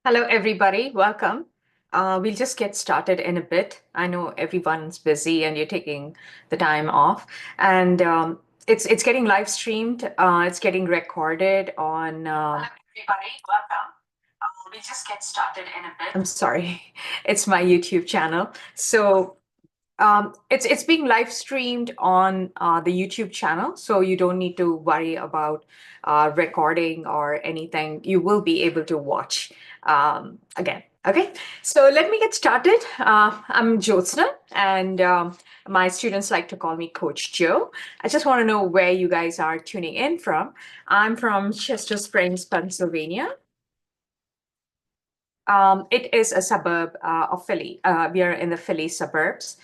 Hello, everybody. Welcome. We'll just get started in a bit. I know everyone's busy and you're taking the time off, and it's getting live streamed. It's getting recorded on. Hello, everybody. Welcome. We'll just get started in a bit. I'm sorry, it's my YouTube channel. It's being live streamed on the YouTube channel, so you don't need to worry about recording or anything. You will be able to watch again. Okay, so let me get started. I'm Jyotsna, and my students like to call me Coach Joe. I just want to know where you guys are tuning in from. I'm from Chester Springs, Pennsylvania. It is a suburb of Philly. We are in the Philly suburbs.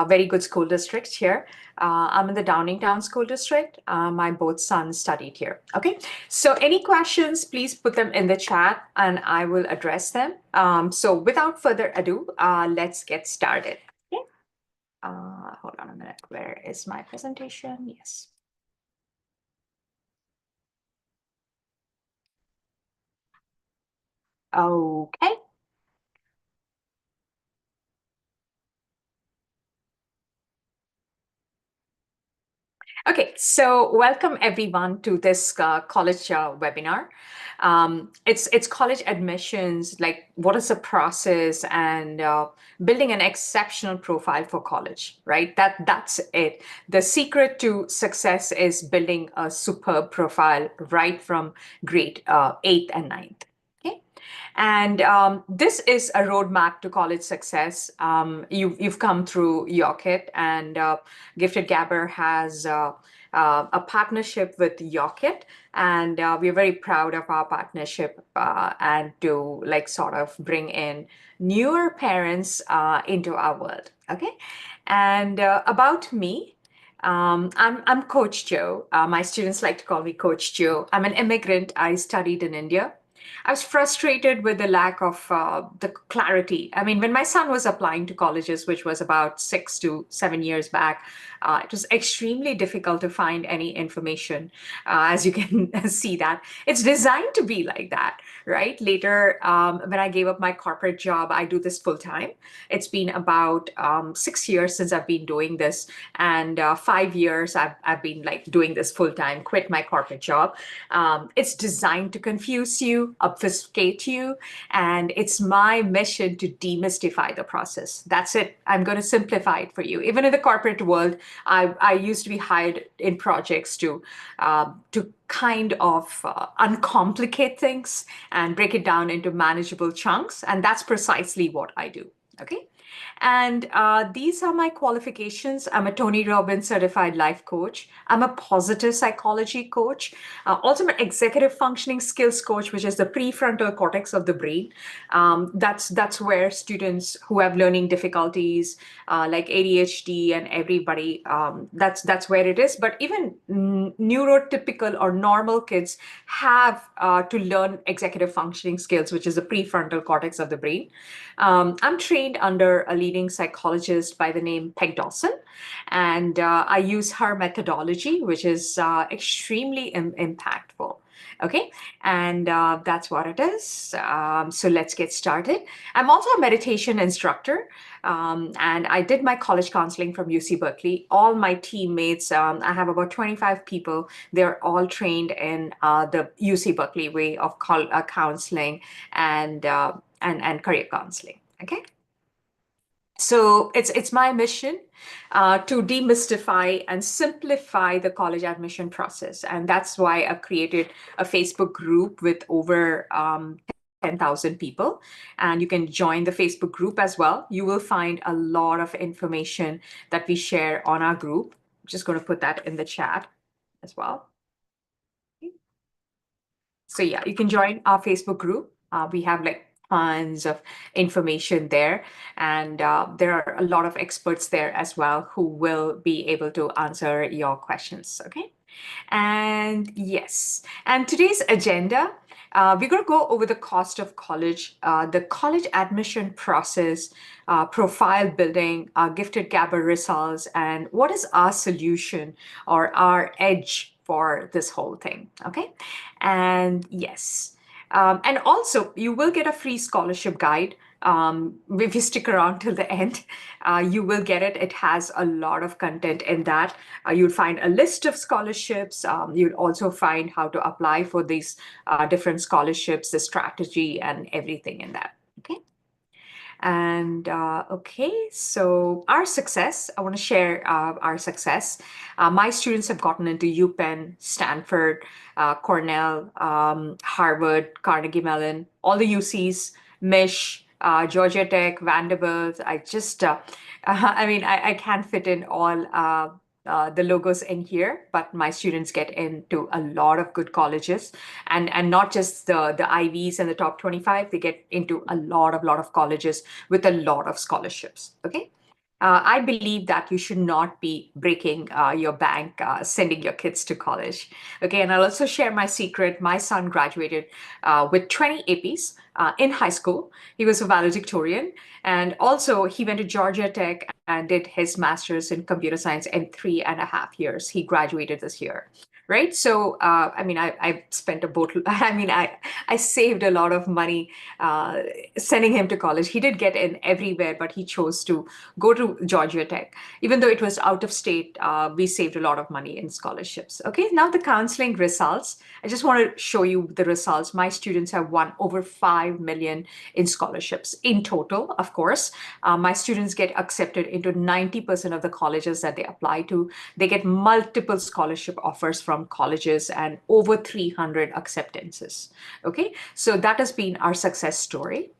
Very good school district here. I'm in the Downingtown School District. My both sons studied here. Okay. So any questions, please put them in the chat and I will address them. So without further ado, let's get started. Okay. Hold on a minute. Where is my presentation? Yes. Okay. Okay, so welcome everyone to this college webinar. It's college admissions, like what is the process and building an exceptional profile for college, right? That's it. The secret to success is building a superb profile right from grade 8th and ninth. Okay. And this is a roadmap to college success. You've come through Yocket, and Gifted Gabber has a partnership with Yocket, and we're very proud of our partnership and to like sort of bring in newer parents into our world. Okay, and about me. I'm Coach Joe. My students like to call me Coach Joe. I'm an immigrant. I studied in India. I was frustrated with the lack of the clarity. I mean, when my son was applying to colleges, which was about 6 to 7 years back, it was extremely difficult to find any information. As you can see, that it's designed to be like that, right? Later, when I gave up my corporate job, I do this full time. It's been about 6 years since I've been doing this, and 5 years I've been like doing this full time. Quit my corporate job. It's designed to confuse you, obfuscate you, and it's my mission to demystify the process. That's it. I'm going to simplify it for you. Even in the corporate world, I used to be hired in projects to kind of uncomplicate things and break it down into manageable chunks, and that's precisely what I do. Okay. And these are my qualifications. I'm a Tony Robbins certified life coach. I'm a positive psychology coach, also an executive functioning skills coach, which is the prefrontal cortex of the brain. That's where students who have learning difficulties, like ADHD and everybody, that's where it is. But even neurotypical or normal kids have to learn executive functioning skills, which is the prefrontal cortex of the brain. I'm trained under a leading psychologist by the name Peg Dawson, and I use her methodology, which is extremely impactful. Okay, and that's what it is. So let's get started. I'm also a meditation instructor, and I did my college counseling from UC Berkeley. All my teammates, I have about 25 people, they're all trained in the UC Berkeley way of counseling and career counseling. Okay. So it's my mission to demystify and simplify the college admission process, and that's why I created a Facebook group with over 10,000 people, and you can join the Facebook group as well. You will find a lot of information that we share on our group. I'm just going to put that in the chat as well. So yeah, you can join our Facebook group. We have like tons of information there, and there are a lot of experts there as well who will be able to answer your questions. Okay. And yes, and today's agenda, we're going to go over the cost of college, the college admission process, profile building, gifted Gabber results, and what is our solution or our edge for this whole thing. Okay. And yes. And also, you will get a free scholarship guide. If you stick around till the end, you will get it. It has a lot of content in that. You'll find a list of scholarships. You'll also find how to apply for these different scholarships, the strategy, and everything in that. Okay. And okay, so our success, I want to share our success. My students have gotten into UPenn, Stanford, Cornell, Harvard, Carnegie Mellon, all the UCs, Mich, Georgia Tech, Vanderbilt. I mean, I can't fit in all the logos in here, but my students get into a lot of good colleges, and not just the Ivies and the top 25. They get into a lot of colleges with a lot of scholarships. Okay. I believe that you should not be breaking your bank sending your kids to college. Okay, and I'll also share my secret. My son graduated with 20 APs in high school. He was a valedictorian, and also he went to Georgia Tech and did his master's in computer science in 3.5 years. He graduated this year. Right. So, I mean, I spent a boat. I mean, I saved a lot of money sending him to college. He did get in everywhere, but he chose to go to Georgia Tech. Even though it was out of state, we saved a lot of money in scholarships. Okay, now the counseling results. I just want to show you the results. My students have won over 5 million in scholarships in total, of course. My students get accepted into 90% of the colleges that they apply to. They get multiple scholarship offers from colleges and over 300 acceptances. Okay, so that has been our success story.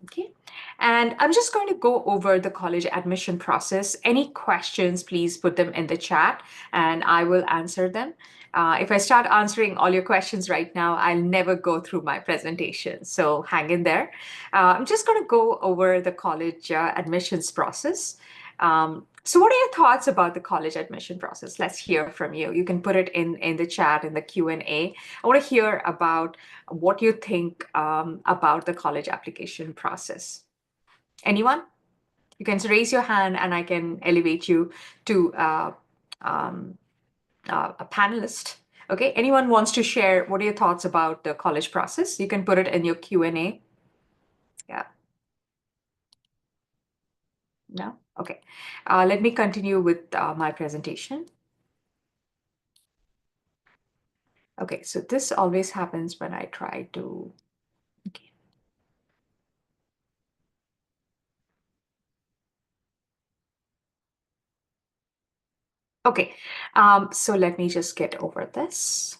Okay. And I'm just going to go over the college admission process. Any questions, please put them in the chat and I will answer them. If I start answering all your questions right now, I'll never go through my presentation. So hang in there. I'm just going to go over the college admissions process. So what are your thoughts about the college admission process? Let's hear from you. You can put it in the chat, in the Q&A. I want to hear about what you think about the college application process. Anyone? You can raise your hand and I can elevate you to a panelist. Okay, anyone wants to share what are your thoughts about the college process? You can put it in your Q&A. Yeah. No? Okay. Let me continue with my presentation. Okay, so this always happens when I try to, okay. Okay, so let me just get over this.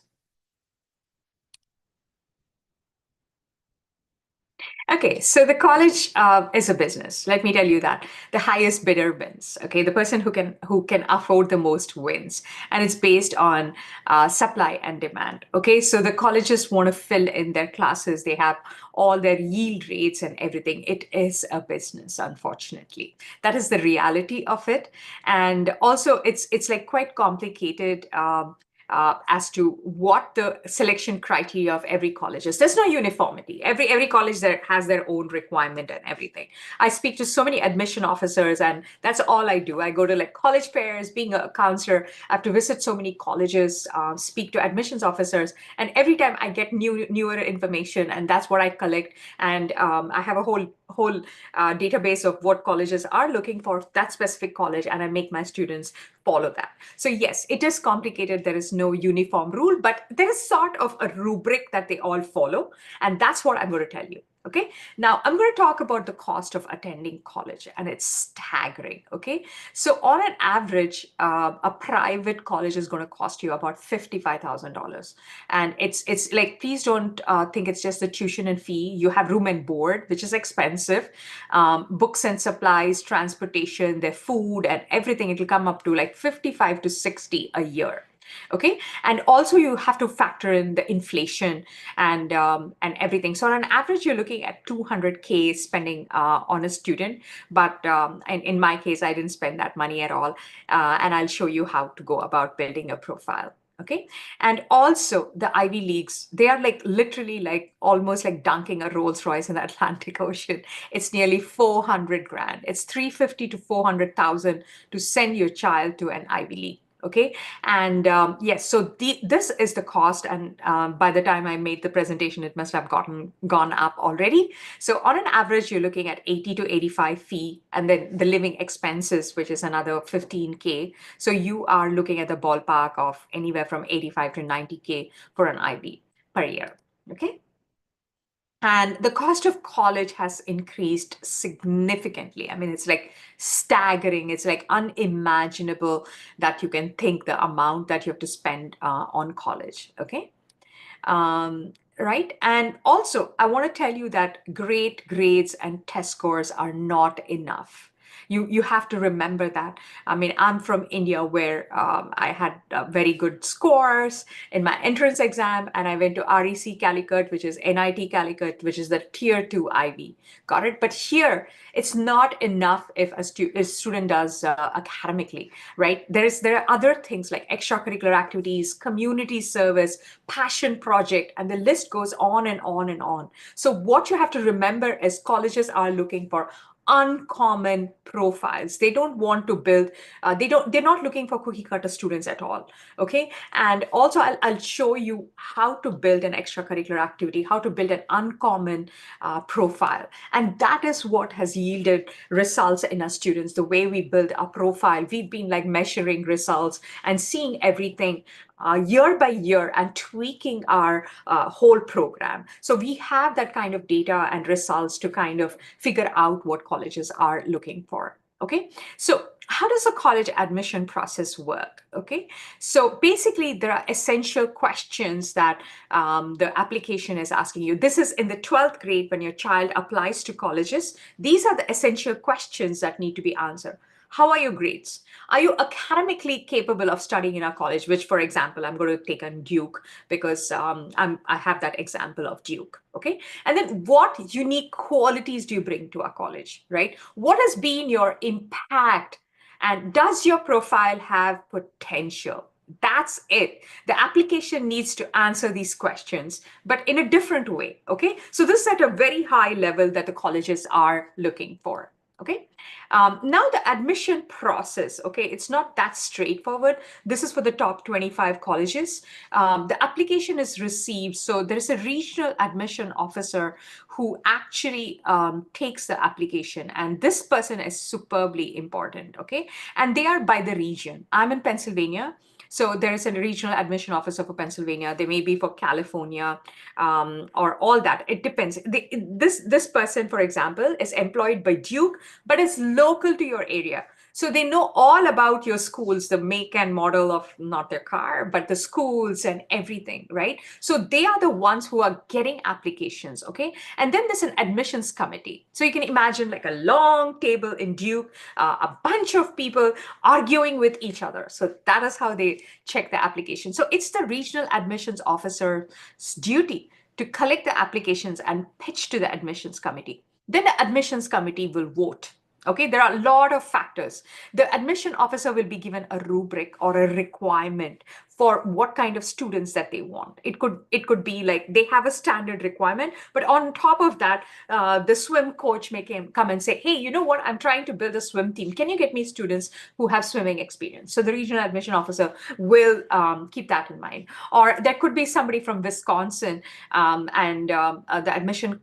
Okay, so the college is a business. Let me tell you that the highest bidder wins. Okay, the person who can afford the most wins, and it's based on supply and demand. Okay, so the colleges want to fill in their classes. They have all their yield rates and everything. It is a business, unfortunately. That is the reality of it, and also it's like quite complicated. As to what the selection criteria of every college is. There's no uniformity. Every college there has their own requirement and everything. I speak to so many admission officers, and that's all I do. I go to like college fairs, being a counselor. I have to visit so many colleges, speak to admissions officers, and every time I get newer information, and that's what I collect. And I have a whole database of what colleges are looking for that specific college, and I make my students follow that. So yes, it is complicated. There is no uniform rule, but there is sort of a rubric that they all follow. And that's what I'm going to tell you. Okay. Now I'm going to talk about the cost of attending college, and it's staggering. Okay. So on an average, a private college is going to cost you about $55,000. And it's like, please don't think it's just the tuition and fee. You have room and board, which is expensive, books and supplies, transportation, their food and everything. It will come up to like 55 to 60 a year. Okay, and also you have to factor in the inflation and everything. So on an average, you're looking at 200K spending on a student. But in my case, I didn't spend that money at all, and I'll show you how to go about building a profile. Okay, and also the Ivy Leagues, they are like literally like almost like dunking a Rolls Royce in the Atlantic Ocean. It's nearly 400 grand. It's 350 to 400,000 to send your child to an Ivy League. Okay. And yes, so this is the cost. And by the time I made the presentation, it must have gone up already. So on an average, you're looking at 80 to 85 fee, and then the living expenses, which is another 15K. So you are looking at the ballpark of anywhere from 85 to 90K for an IB per year. Okay. And the cost of college has increased significantly. I mean, it's like staggering. It's like unimaginable that you can think the amount that you have to spend on college. Okay. Right. And also, I want to tell you that great grades and test scores are not enough. You have to remember that. I mean, I'm from India where I had very good scores in my entrance exam, and I went to REC Calicut, which is NIT Calicut, which is the tier 2 Ivy. Got it? But here, it's not enough if a student does academically, right? There are other things like extracurricular activities, community service, passion project, and the list goes on and on and on. So what you have to remember is colleges are looking for uncommon profiles. They don't want to build, they're not looking for cookie cutter students at all. Okay. And also I'll show you how to build an extracurricular activity, how to build an uncommon profile. And that is what has yielded results in our students. The way we build our profile, we've been like measuring results and seeing everything year by year and tweaking our whole program. So we have that kind of data and results to kind of figure out what colleges are looking for. Okay, so how does a college admission process work? Okay, so basically there are essential questions that the application is asking you. This is in the 12th grade when your child applies to colleges. These are the essential questions that need to be answered. How are your grades? Are you academically capable of studying in a college? Which, for example, I'm going to take on Duke because I have that example of Duke. Okay. And then what unique qualities do you bring to a college, right? What has been your impact? And does your profile have potential? That's it. The application needs to answer these questions, but in a different way. Okay. So this is at a very high level that the colleges are looking for. Okay. Now the admission process, okay, it's not that straightforward. This is for the top 25 colleges. The application is received. So there is a regional admission officer who actually takes the application. And this person is superbly important, okay? And they are by the region. I'm in Pennsylvania. So there is a regional admission officer for Pennsylvania. They may be for California or all that. It depends. This person, for example, is employed by Duke, but it's local to your area. So they know all about your schools, the make and model of not their car, but the schools and everything, right? So they are the ones who are getting applications, okay? And then there's an admissions committee. So you can imagine like a long table in Duke, a bunch of people arguing with each other. So that is how they check the application. So it's the regional admissions officer's duty to collect the applications and pitch to the admissions committee. Then the admissions committee will vote. Okay, there are a lot of factors. The admission officer will be given a rubric or a requirement for what kind of students that they want. It could be like they have a standard requirement, but on top of that, the swim coach may come and say, hey, you know what? I'm trying to build a swim team. Can you get me students who have swimming experience? So the regional admission officer will keep that in mind. Or there could be somebody from Wisconsin and the admission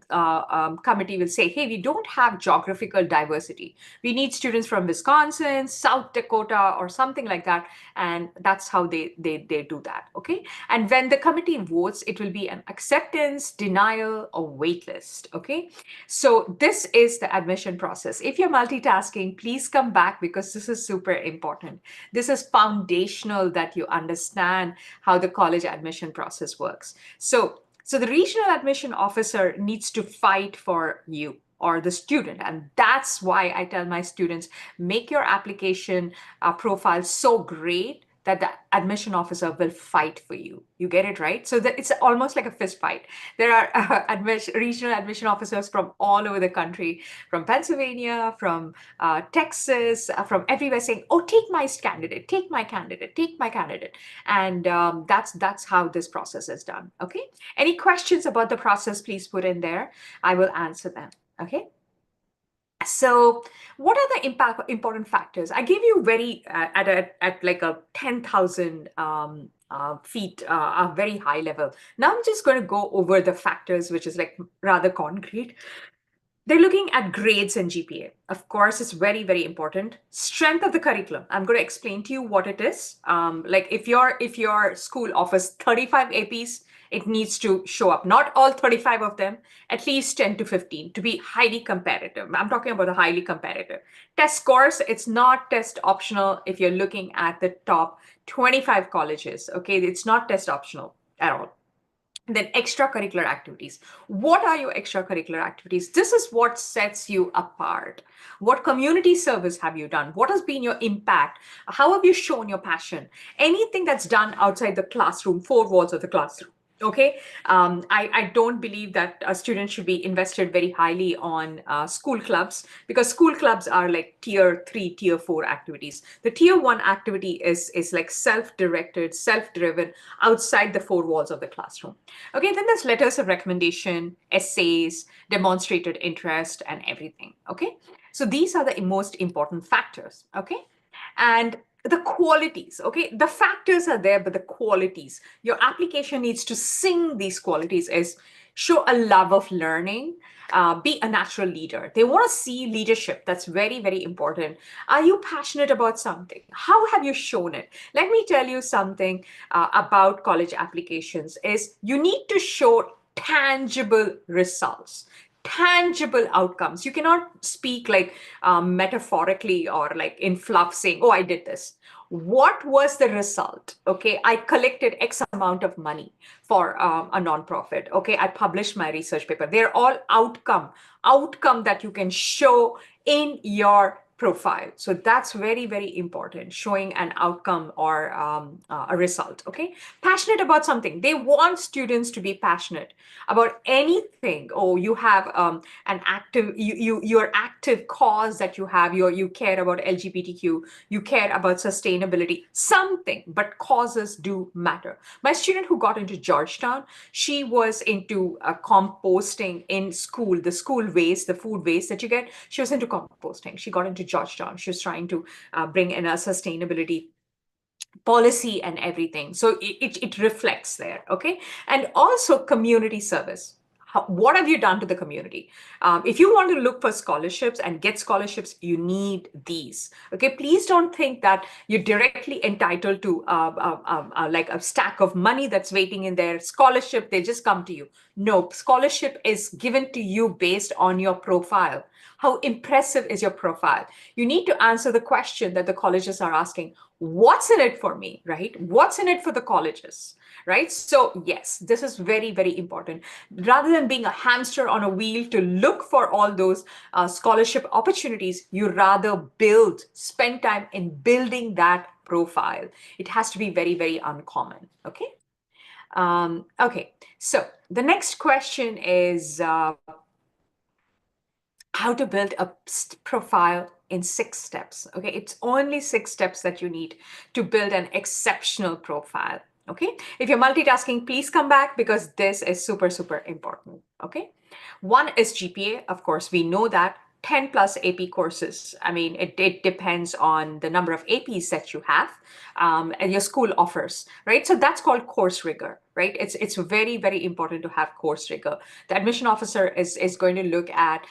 committee will say, hey, we don't have geographical diversity. We need students from Wisconsin, South Dakota, or something like that. And that's how they do that. Okay. And when the committee votes, it will be an acceptance, denial, or wait list. Okay. So this is the admission process. If you're multitasking, please come back because this is super important. This is foundational that you understand how the college admission process works. So the regional admission officer needs to fight for you or the student. And that's why I tell my students, make your application profile so great that the admission officer will fight for you. You get it, right? So that it's almost like a fist fight. There are regional admission officers from all over the country, from Pennsylvania, from Texas, from everywhere saying, oh, take my candidate, take my candidate, take my candidate. And that's how this process is done. Okay. Any questions about the process, please put in there. I will answer them. Okay. So, what are the important factors? I gave you very at like a 10,000 feet, a very high level. Now I'm just going to go over the factors, which is like rather concrete. They're looking at grades and GPA. Of course, it's very, very important. Strength of the curriculum. I'm going to explain to you what it is. Like if your school offers 35 APs, it needs to show up. Not all 35 of them, at least 10 to 15 to be highly competitive. I'm talking about the highly competitive. Test scores, it's not test optional if you're looking at the top 25 colleges. Okay, it's not test optional at all. Then extracurricular activities. What are your extracurricular activities? This is what sets you apart. What community service have you done? What has been your impact? How have you shown your passion? Anything that's done outside the classroom, four walls of the classroom. Okay, I don't believe that a student should be invested very highly on school clubs, because school clubs are like tier three, tier four activities. The tier one activity is like self-directed, self-driven, outside the four walls of the classroom. Okay, then there's letters of recommendation, essays, demonstrated interest, and everything. Okay, so these are the most important factors. Okay, and the qualities. Okay, the factors are there, but the qualities, your application needs to sing these qualities, is show a love of learning, be a natural leader. They want to see leadership. That's very, very important. Are you passionate about something? How have you shown it? Let me tell you something about college applications is you need to show tangible results, tangible outcomes. You cannot speak like metaphorically or like in fluff saying, oh, I did this. What was the result? Okay, I collected X amount of money for a nonprofit. Okay, I published my research paper. They're all outcome that you can show in your profile. So that's very, very important, showing an outcome or a result. Okay, passionate about something. They want students to be passionate about anything. Oh, you have an active, your active cause that you have, you care about LGBTQ, you care about sustainability, something, but causes do matter. My student who got into Georgetown, she was into composting in school, the school waste, the food waste that you get. She was into composting. She got into Georgetown. She was trying to bring in a sustainability policy and everything. So it reflects there. Okay. And also community service. What have you done to the community? If you want to look for scholarships and get scholarships, you need these. Okay, please don't think that you're directly entitled to like a stack of money that's waiting in there. Scholarship, they just come to you. No, scholarship is given to you based on your profile. How impressive is your profile? You need to answer the question that the colleges are asking. What's in it for me, right? What's in it for the colleges, right? So yes, this is very, very important. Rather than being a hamster on a wheel to look for all those scholarship opportunities, you rather spend time in building that profile. It has to be very, very uncommon. Okay. Okay. So the next question is how to build a profile in 6 steps. Okay, it's only 6 steps that you need to build an exceptional profile. Okay, if you're multitasking, please come back because this is super, super important. Okay, one is GPA. Of course, we know that 10 plus AP courses. I mean, it depends on the number of APs that you have and your school offers, right? So that's called course rigor, right? It's very, very important to have course rigor. The admission officer is going to look at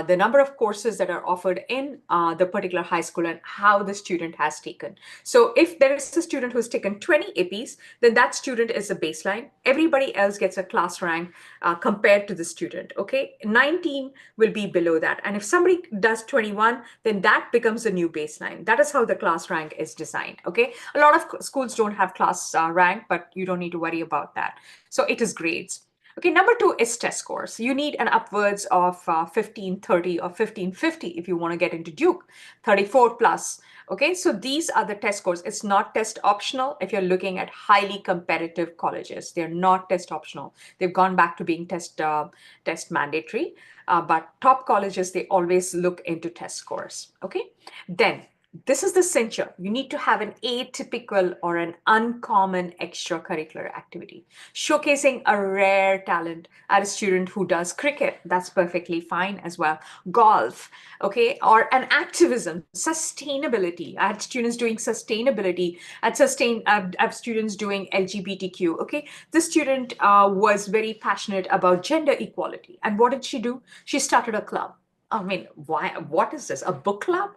the number of courses that are offered in the particular high school and how the student has taken. So if there is a student who's taken 20 APs, then that student is a baseline. Everybody else gets a class rank compared to the student, okay? 19 will be below that. And if somebody does 21, then that becomes a new baseline. That is how the class rank is designed, okay? A lot of schools don't have class rank, but you don't need to worry about that. So it is grades. Okay, number 2 is test scores. You need an upwards of 1530 or 1550 if you want to get into Duke, 34 plus. Okay, so these are the test scores. It's not test optional if you're looking at highly competitive colleges. They're not test optional. They've gone back to being test mandatory. But top colleges, they always look into test scores. Okay, then This is the cincher. You need to have an atypical or an uncommon extracurricular activity. Showcasing a rare talent. I had a student who does cricket. That's perfectly fine as well. Golf, okay, or an activism, sustainability. I had students doing sustainability. I have students doing LGBTQ. Okay, this student was very passionate about gender equality. And what did she do? She started a club. I mean, why? What is this? A book club?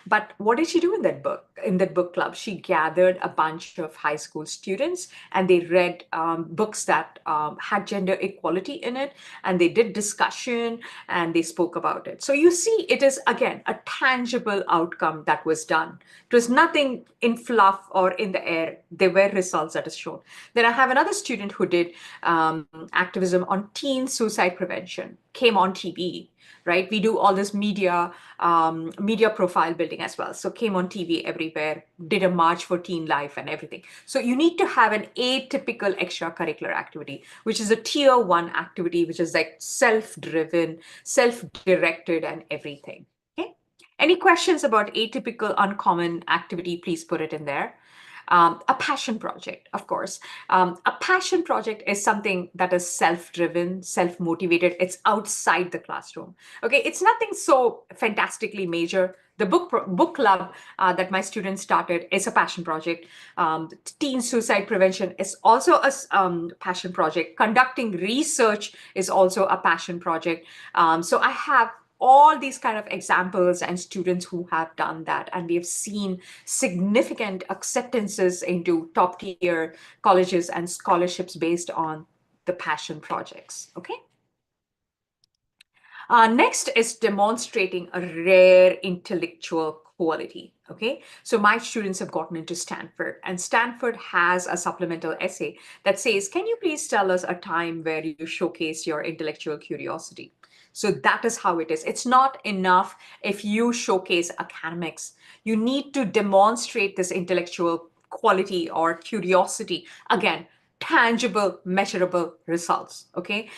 But what did she do in that book? In that book club, she gathered a bunch of high school students, and they read books that had gender equality in it, and they did discussion and they spoke about it. So you see, it is again a tangible outcome that was done. It was nothing in fluff or in the air. There were results that is shown. Then I have another student who did activism on teen suicide prevention, came on TV, right? We do all this media profile building as well. So came on TV everywhere, did a march for teen life and everything. So you need to have an atypical extracurricular activity, which is a tier one activity, which is like self-driven, self-directed and everything. Okay. Any questions about atypical uncommon activity, please put it in there. A passion project, of course. A passion project is something that is self-driven, self-motivated. It's outside the classroom. Okay, it's nothing so fantastically major. The book club that my students started is a passion project. Teen suicide prevention is also a passion project. Conducting research is also a passion project. So I have all these kind of examples and students who have done that, and we have seen significant acceptances into top tier colleges and scholarships based on the passion projects. Okay. Next is demonstrating a rare intellectual quality. Okay, so my students have gotten into Stanford, and Stanford has a supplemental essay that says, can you please tell us a time where you showcase your intellectual curiosity? So that is how it is. It's not enough if you showcase academics. You need to demonstrate this intellectual quality or curiosity. Again, tangible, measurable results. Okay,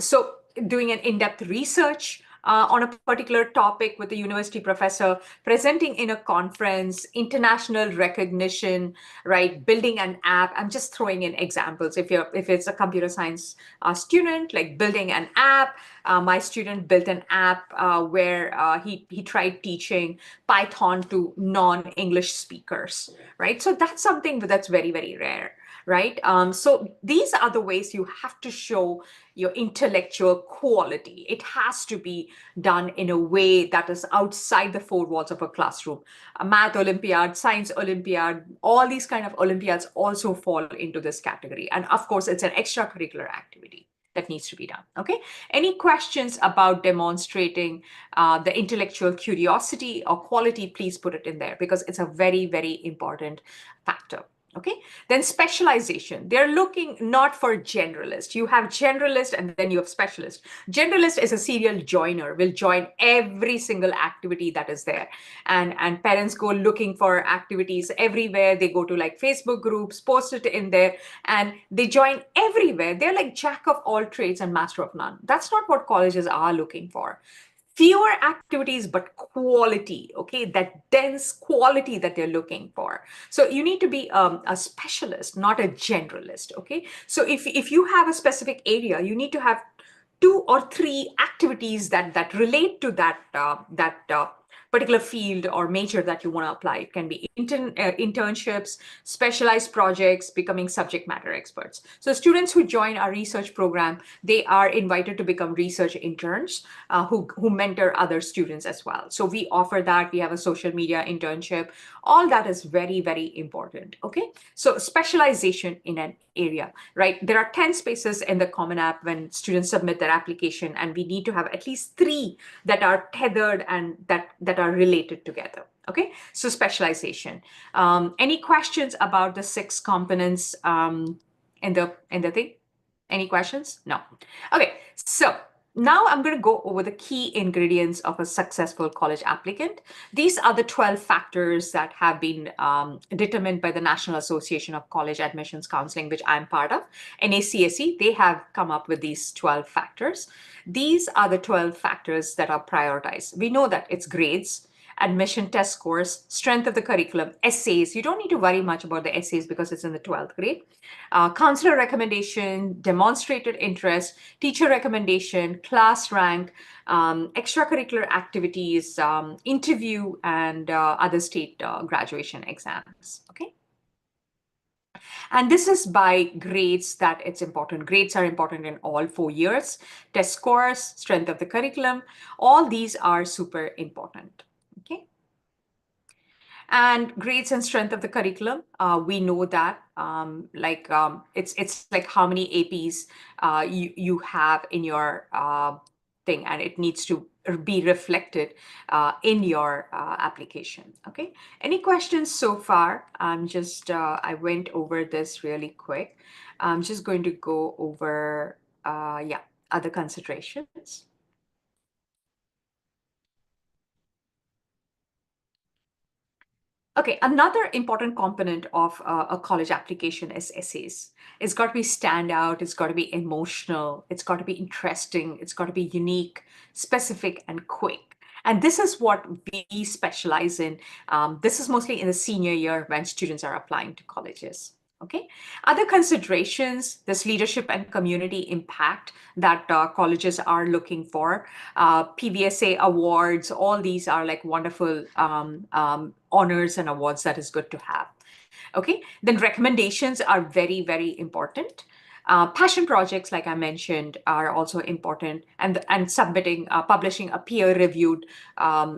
so doing an in-depth research on a particular topic with a university professor, presenting in a conference, international recognition, right? Building an app. I'm just throwing in examples. If it's a computer science student, like building an app. My student built an app where he tried teaching Python to non-English speakers, right? So that's something that's very, very rare, right? So these are the ways you have to show your intellectual quality. It has to be done in a way that is outside the four walls of a classroom. A math Olympiad, science Olympiad, all these kind of Olympiads also fall into this category. And of course, it's an extracurricular activity that needs to be done. Okay. Any questions about demonstrating the intellectual curiosity or quality, please put it in there because it's a very, very important factor. Okay, then specialization. They're looking not for generalist. You have generalist and then you have specialist. Generalist is a serial joiner, will join every single activity that is there. And parents go looking for activities everywhere. They go to like Facebook groups, post it in there, and they join everywhere. They're like jack of all trades and master of none. That's not what colleges are looking for. Fewer activities but quality, okay, that dense quality that they're looking for. So you need to be a specialist, not a generalist. Okay, so if you have a specific area, you need to have two or three activities that relate to that particular field or major that you want to apply. It can be internships, specialized projects, becoming subject matter experts. So students who join our research program, they are invited to become research interns who mentor other students as well. So we offer that. We have a social media internship. All that is very, very important. Okay, so specialization in an area, right? There are 10 spaces in the Common App when students submit their application, and we need to have at least 3 that are tethered and that are related together. Okay, so specialization. Any questions about the 6 components in the thing? Any questions? No. Okay, so now I'm going to go over the key ingredients of a successful college applicant. These are the 12 factors that have been determined by the National Association of College Admissions Counseling, which I'm part of. NACSE, they have come up with these 12 factors. These are the 12 factors that are prioritized. We know that it's grades, admission test scores, strength of the curriculum, essays. You don't need to worry much about the essays because it's in the 12th grade. Counselor recommendation, demonstrated interest, teacher recommendation, class rank, extracurricular activities, interview, and other state graduation exams. Okay. And this is by grades that it's important. Grades are important in all 4 years. Test scores, strength of the curriculum, all these are super important. Okay. And grades and strength of the curriculum, we know that it's like how many APs you have in your thing, and it needs to be reflected in your application. Okay. Any questions so far? I went over this really quick. I'm just going to go over other considerations. Okay, another important component of a college application is essays. It's got to be standout, it's got to be emotional, it's got to be interesting, it's got to be unique, specific, and quick. And this is what we specialize in. This is mostly in the senior year when students are applying to colleges. Okay. Other considerations, this leadership and community impact that colleges are looking for. PVSA awards, all these are like wonderful honors and awards that is good to have. Okay, then recommendations are very, very important. Passion projects, like I mentioned, are also important, and submitting, publishing a peer-reviewed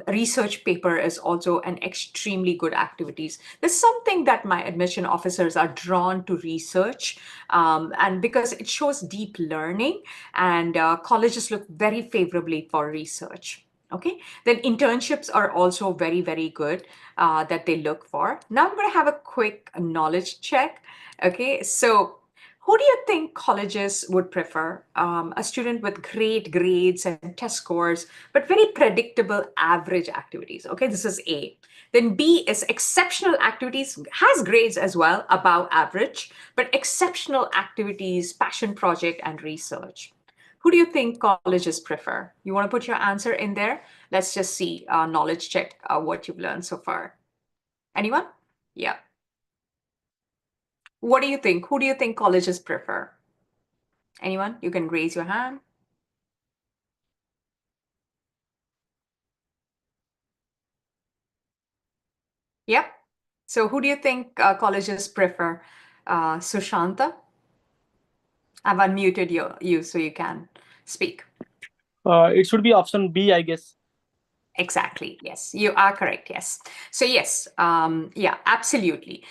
research paper is also an extremely good activities. There's something that my admission officers are drawn to research, and because it shows deep learning, and colleges look very favorably for research. Okay, then internships are also very, very good that they look for. Now I'm going to have a quick knowledge check. Okay, so who do you think colleges would prefer? A student with great grades and test scores, but very predictable average activities. Okay, this is A. Then B is exceptional activities, has grades as well, above average, but exceptional activities, passion project, and research. Who do you think colleges prefer? You want to put your answer in there? Let's just see, knowledge check what you've learned so far. Anyone? Yeah. What do you think? Who do you think colleges prefer? Anyone? You can raise your hand. Yep. So who do you think colleges prefer? Sushanta? I've unmuted you so you can speak. It should be option B, I guess. Exactly. Yes, you are correct. Yes. So yes, yeah, absolutely.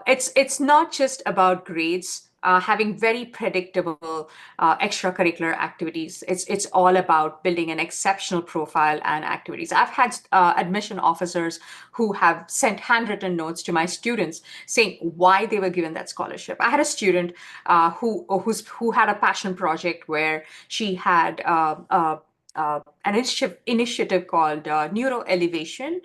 It's not just about grades. Having very predictable extracurricular activities. It's all about building an exceptional profile and activities. I've had admission officers who have sent handwritten notes to my students saying why they were given that scholarship. I had a student who had a passion project where she had an initiative called Neuro Elevation,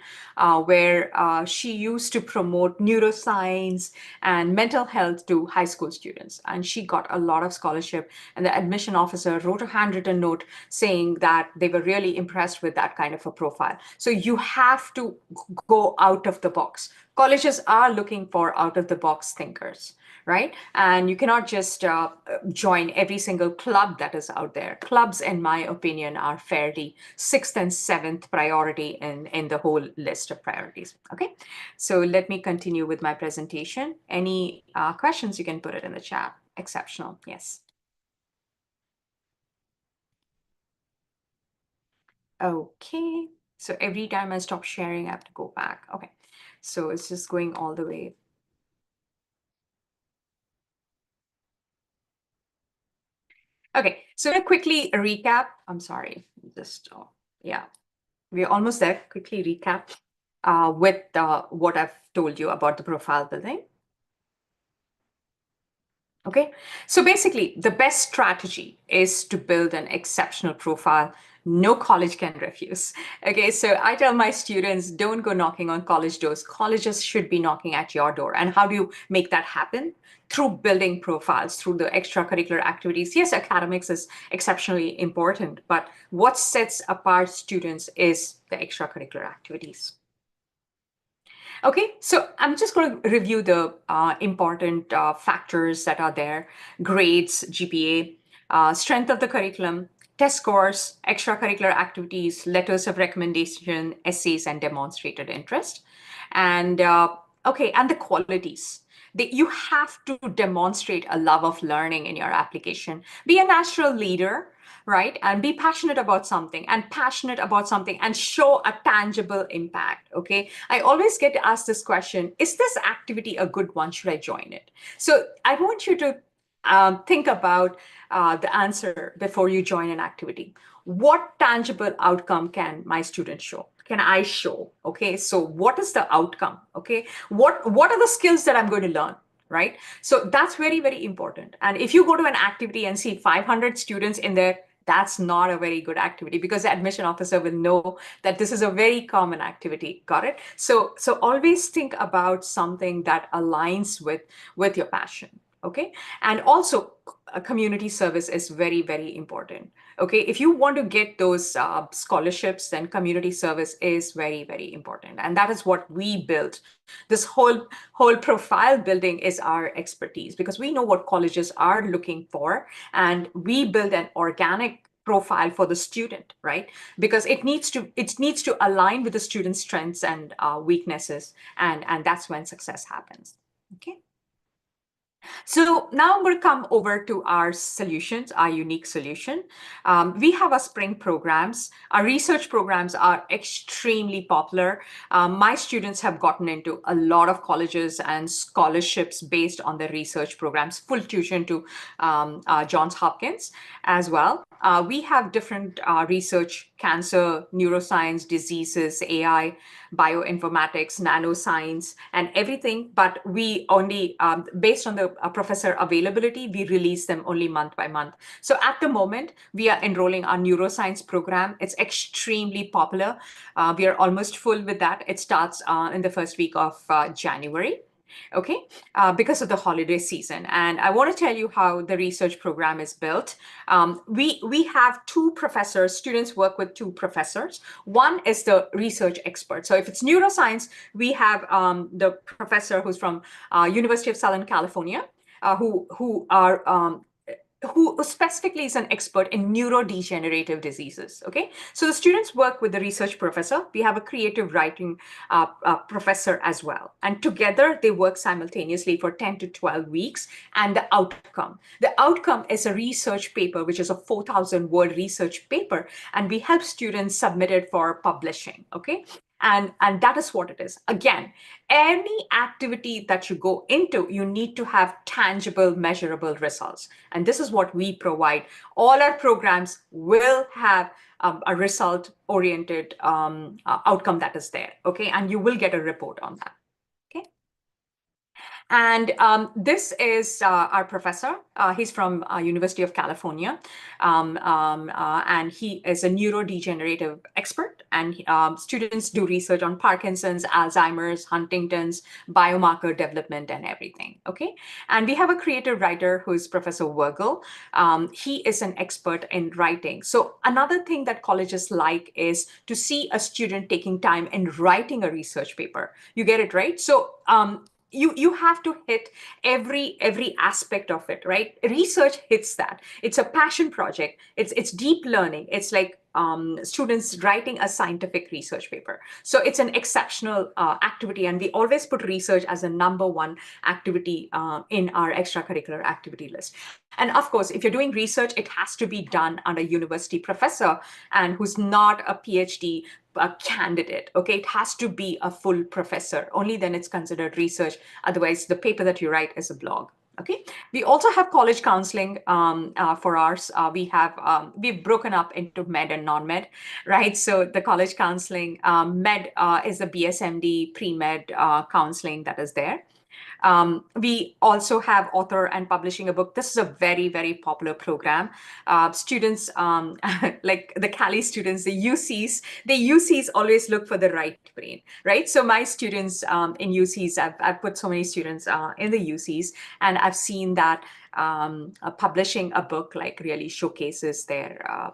where she used to promote neuroscience and mental health to high school students. And she got a lot of scholarship. And the admission officer wrote a handwritten note saying that they were really impressed with that kind of a profile. So you have to go out of the box. Colleges are looking for out of the box thinkers, right? And you cannot just join every single club that is out there. Clubs, in my opinion, are fairly sixth and seventh priority in the whole list of priorities. Okay, so let me continue with my presentation. Any questions, you can put it in the chat. Exceptional, yes. Okay, so every time I stop sharing, I have to go back. Okay, so it's just going all the way. Okay, so to quickly recap, I'm sorry, just, yeah, we're almost there. Quickly recap with what I've told you about the profile building. Okay, so basically, the best strategy is to build an exceptional profile. No college can refuse. Okay, so I tell my students, don't go knocking on college doors. Colleges should be knocking at your door. And how do you make that happen? Through building profiles, through the extracurricular activities. Yes, academics is exceptionally important, but what sets apart students is the extracurricular activities. Okay, so I'm just going to review the important factors that are there: grades, GPA, strength of the curriculum, test scores, extracurricular activities, letters of recommendation, essays, and demonstrated interest. And okay, and the qualities. You have to demonstrate a love of learning in your application. Be a natural leader, right? And be passionate about something and show a tangible impact. Okay. I always get asked this question: is this activity a good one? Should I join it? So I want you to think about the answer before you join an activity. What tangible outcome can my student show? Can I show? Okay. So what is the outcome? Okay. What are the skills that I'm going to learn? Right. So that's very, very important. And if you go to an activity and see 500 students in there, that's not a very good activity, because the admission officer will know that this is a very common activity. Got it? So always think about something that aligns with your passion. Okay. And also, community service is very, very important. Okay. If you want to get those scholarships, then community service is very, very important. And that is what we built. This whole profile building is our expertise, because we know what colleges are looking for, and we build an organic profile for the student, right? Because it needs to align with the student's strengths and weaknesses, and that's when success happens. Okay. So now we'll come over to our solutions, our unique solution. We have our spring programs. Our research programs are extremely popular. My students have gotten into a lot of colleges and scholarships based on their research programs, full tuition to Johns Hopkins as well. We have different research: cancer, neuroscience, diseases, AI, bioinformatics, nanoscience, and everything. But we only, based on the professor availability, we release them only month by month. So at the moment, we are enrolling our neuroscience program. It's extremely popular. We are almost full with that. It starts in the first week of January. Okay, because of the holiday season. And I want to tell you how the research program is built. We have two professors. Students work with two professors. One is the research expert. So if it's neuroscience, we have the professor who's from University of Southern California, who specifically is an expert in neurodegenerative diseases. Okay, so the students work with the research professor. We have a creative writing professor as well, and together they work simultaneously for 10 to 12 weeks. And the outcome is a research paper, which is a 4,000-word research paper, and we help students submit it for publishing. Okay, and that is what it is. Again, any activity that you go into, you need to have tangible, measurable results. And this is what we provide. All our programs will have a result oriented outcome that is there. Okay. And you will get a report on that. Okay. And this is our professor. He's from University of California, and he is a neurodegenerative expert. And students do research on Parkinson's, Alzheimer's, Huntington's, biomarker development, and everything. Okay, and we have a creative writer who is Professor Virgil. He is an expert in writing. So another thing that colleges like is to see a student taking time in writing a research paper. You get it, right? So you have to hit every aspect of it, right? Research hits that. It's a passion project. It's deep learning. It's like students writing a scientific research paper. So it's an exceptional activity, and we always put research as a number one activity in our extracurricular activity list. And of course, if you're doing research, it has to be done under a university professor and who's not a PhD candidate. Okay, it has to be a full professor. Only then it's considered research. Otherwise, the paper that you write is a blog. Okay. We also have college counseling for ours. We've broken up into med and non-med, right? So the college counseling, med is the BSMD pre-med counseling that is there. We also have author and publishing a book. This is a very, very popular program. Students, like the Cali students, the UCs always look for the right brain, right? So my students in UCs, I've put so many students in the UCs, and I've seen that publishing a book like really showcases their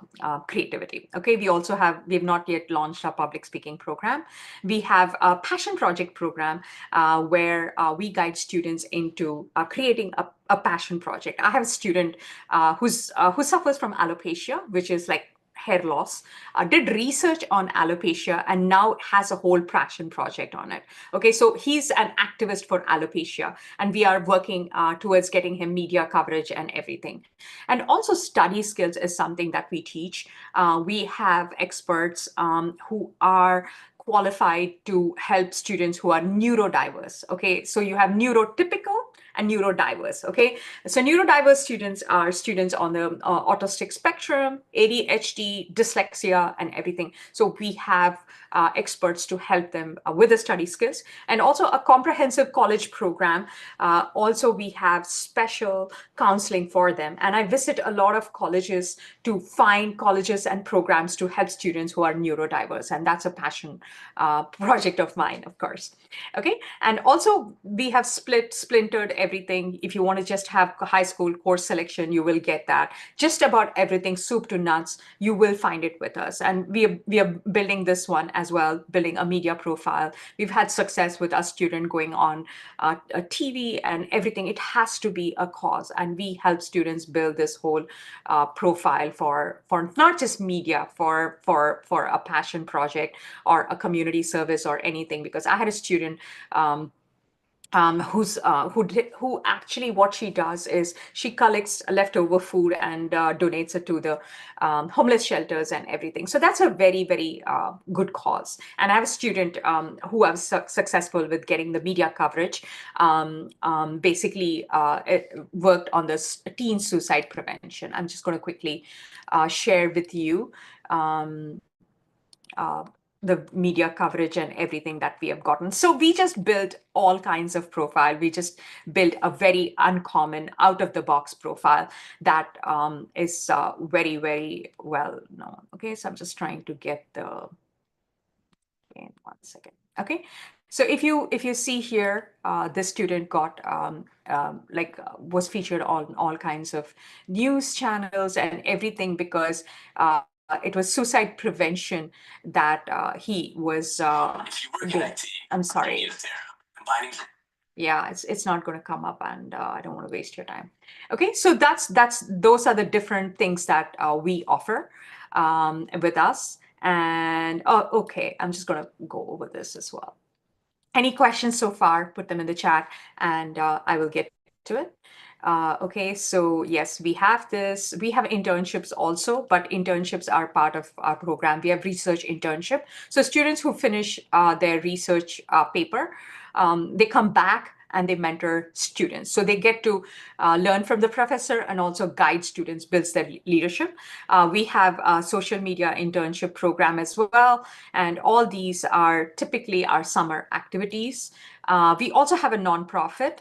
creativity. Okay, we have not yet launched our public speaking program. We have a passion project program where we guide students into creating a passion project. I have a student who suffers from alopecia, which is like hair loss, did research on alopecia and now has a whole passion project on it. Okay, so he's an activist for alopecia, and we are working towards getting him media coverage and everything. And also, study skills is something that we teach. We have experts who are qualified to help students who are neurodiverse. Okay, so you have neurotypical and neurodiverse. Okay, so neurodiverse students are students on the autistic spectrum, ADHD, dyslexia, and everything. So we have experts to help them with the study skills, and also a comprehensive college program. Also, we have special counseling for them. And I visit a lot of colleges to find colleges and programs to help students who are neurodiverse. And that's a passion project of mine, of course. Okay. And also, we have splintered everything. If you want to just have high school course selection, you will get that. Just about everything, soup to nuts, you will find it with us. And we are building this one as well, building a media profile. We've had success with our student going on a TV and everything. It has to be a cause, and we help students build this whole profile for not just media, for a passion project or a community service or anything. Because I had a student who actually, what she does is she collects leftover food and donates it to the homeless shelters and everything. So that's a very, very good cause. And I have a student who was successful with getting the media coverage. Basically, it worked on this teen suicide prevention. I'm just going to quickly share with you. Um, uh, the media coverage and everything that we have gotten. So we just built all kinds of profile. We just built a very uncommon, out of the box profile that is very, very well known. Okay, so I'm just trying to get the, in 1 second. Okay, so if you see here, this student got was featured on all kinds of news channels and everything because it was suicide prevention that he was if you work in doing. IT, I'm sorry. Combining. Yeah, it's not going to come up, and I don't want to waste your time. Okay, so that's those are the different things that we offer with us. And oh, okay, I'm just going to go over this as well. Any questions so far, put them in the chat, and I will get to it. Okay, so yes, we have this. We have internships also, but internships are part of our program. We have research internship. So students who finish their research paper, they come back and they mentor students. So they get to learn from the professor and also guide students, builds their leadership. We have a social media internship program as well. And all these are typically our summer activities. We also have a nonprofit.